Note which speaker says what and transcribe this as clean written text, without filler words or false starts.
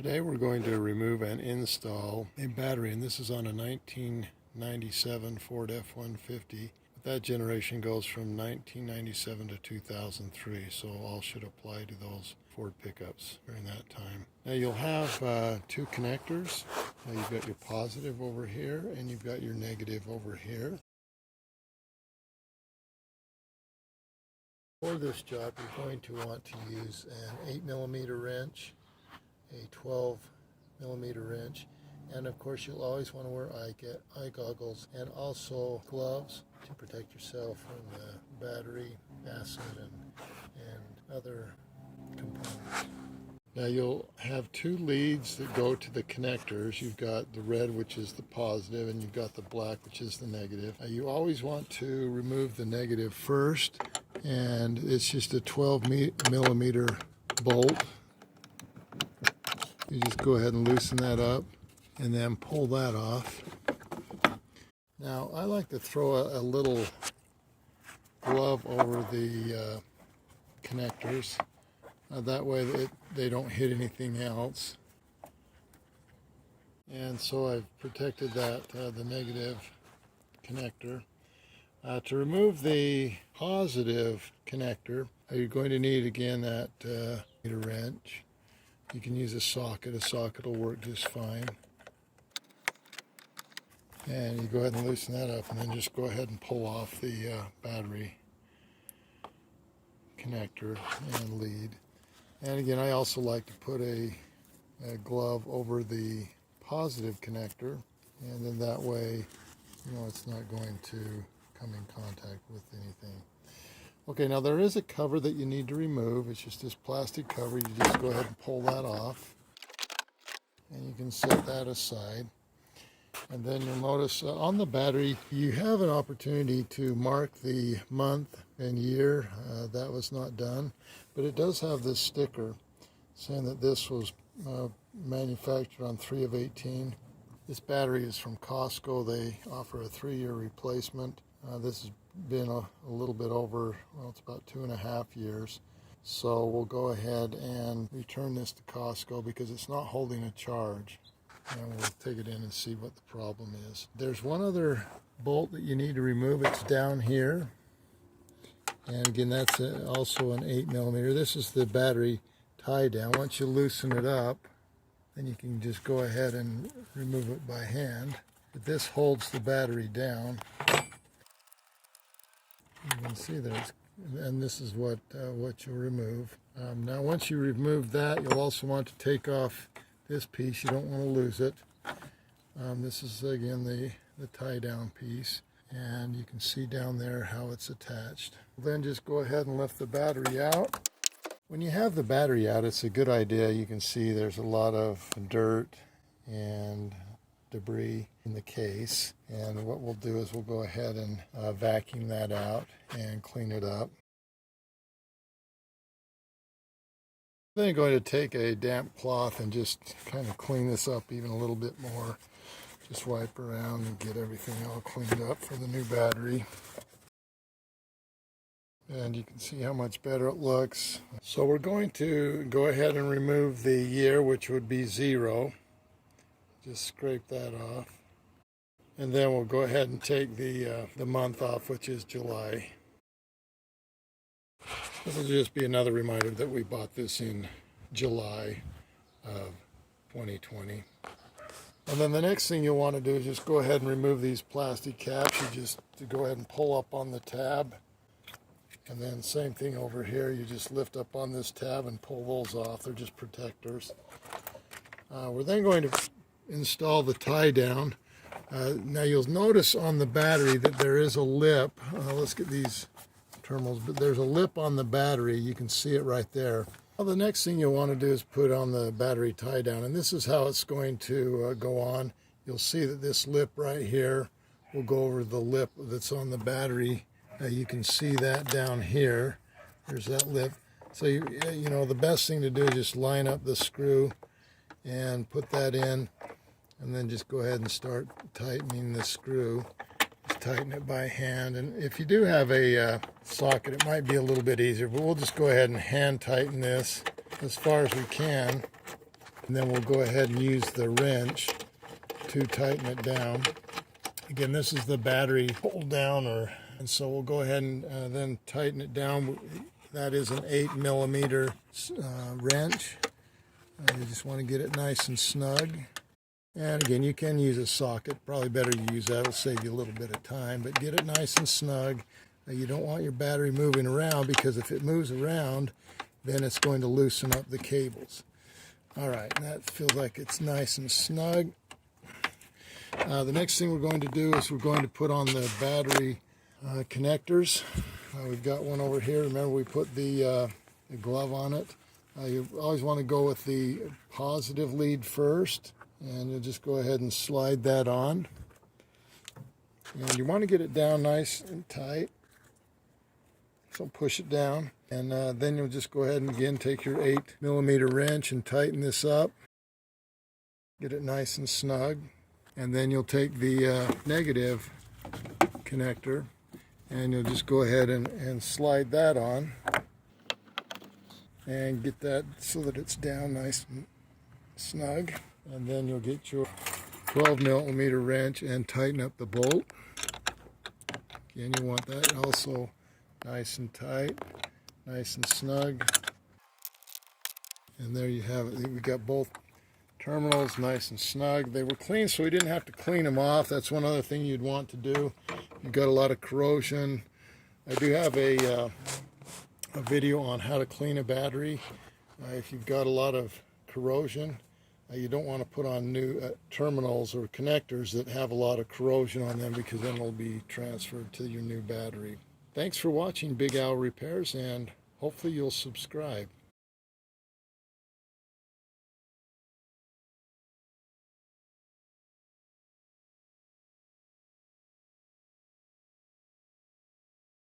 Speaker 1: Today we're going to remove and install a battery, and this is on a 1997 Ford F150. That generation goes from 1997 to 2003, so all should apply to those Ford pickups during that time. Now you'll have two connectors. You've got your positive over here and you've got your negative over here. For this job, you're going to want to use an 8mm wrench, a 12mm wrench, and of course you'll always want to wear eye goggles and also gloves to protect yourself from the battery, acid, and other components. Now you'll have two leads that go to the connectors. You've got the red, which is the positive, and you've got the black, which is the negative. You always want to remove the negative first, and it's just a 12mm bolt. You just go ahead and loosen that up and then pull that off. Now I like to throw a little glove over the connectors. That way they don't hit anything else. And so I've protected that, the negative connector. To remove the positive connector, you're going to need again that wrench. You can use a socket. A socket will work just fine. And you go ahead and loosen that up, and then just go ahead and pull off the battery connector and lead. And again, I also like to put a glove over the positive connector, and then that way, it's not going to come in contact with anything. Okay, now there is a cover that you need to remove. It's just this plastic cover. You just go ahead and pull that off, and you can set that aside. And then you'll notice on the battery, you have an opportunity to mark the month and year. That was not done, but it does have this sticker saying that this was manufactured on 3/18. This battery is from Costco. They offer a 3-year replacement. This has been a little bit over, well, it's about 2.5 years. So we'll go ahead and return this to Costco because it's not holding a charge. And we'll take it in and see what the problem is. There's one other bolt that you need to remove. It's down here. And again, that's also an 8mm. This is the battery tie down. Once you loosen it up, then you can just go ahead and remove it by hand. But this holds the battery down. You can see there, and this is what you'll remove. Now once you remove that, you'll also want to take off this piece. You don't want to lose it. This is again the tie down piece, and you can see down there how it's attached. Then just go ahead and lift the battery out. When you have the battery out, it's a good idea. You can see there's a lot of dirt and debris in the case, and what we'll do is we'll go ahead and vacuum that out and clean it up. Then I'm going to take a damp cloth and just kind of clean this up even a little bit more. Just wipe around and get everything all cleaned up for the new battery. And you can see how much better it looks. So we're going to go ahead and remove the year, which would be 0. Just scrape that off. And then we'll go ahead and take the month off, which is July. This will just be another reminder that we bought this in July of 2020. And then the next thing you'll want to do is just go ahead and remove these plastic caps. You just go ahead and pull up on the tab. And then same thing over here. You just lift up on this tab and pull those off. They're just protectors. We're then going to install the tie down. Now you'll notice on the battery that there is a lip. Let's get these terminals, but there's a lip on the battery. You can see it right there. Well, the next thing you'll want to do is put on the battery tie down, and this is how it's going to go on. You'll see that this lip right here will go over the lip that's on the battery. You can see that down here. There's that lip. So the best thing to do is just line up the screw and put that in, and then just go ahead and start tightening the screw. Just tighten it by hand, and if you do have a socket, it might be a little bit easier, but we'll just go ahead and hand tighten this as far as we can. And then we'll go ahead and use the wrench to tighten it down. Again, this is the battery pull downer, and so we'll go ahead and then tighten it down. That is an 8mm wrench. You just want to get it nice and snug. And again, you can use a socket. Probably better you use that. It'll save you a little bit of time, but get it nice and snug. You don't want your battery moving around, because if it moves around, then it's going to loosen up the cables. All right, that feels like it's nice and snug. The next thing we're going to do is we're going to put on the battery connectors. We've got one over here. Remember, we put the glove on it. You always want to go with the positive lead first, and you'll just go ahead and slide that on. And you want to get it down nice and tight. So push it down, and then you'll just go ahead and again take your 8mm wrench and tighten this up. Get it nice and snug. And then you'll take the negative connector, and you'll just go ahead and slide that on and get that so that it's down nice and snug. And then you'll get your 12mm wrench and tighten up the bolt. Again, you want that also nice and tight, nice and snug. And there you have it. We got both terminals nice and snug. They were clean, so we didn't have to clean them off. That's one other thing you'd want to do. You've got a lot of corrosion. I do have a video on how to clean a battery. If you've got a lot of corrosion, you don't want to put on new terminals or connectors that have a lot of corrosion on them, because then it'll be transferred to your new battery. Thanks for watching Big Al Repairs, and hopefully you'll subscribe.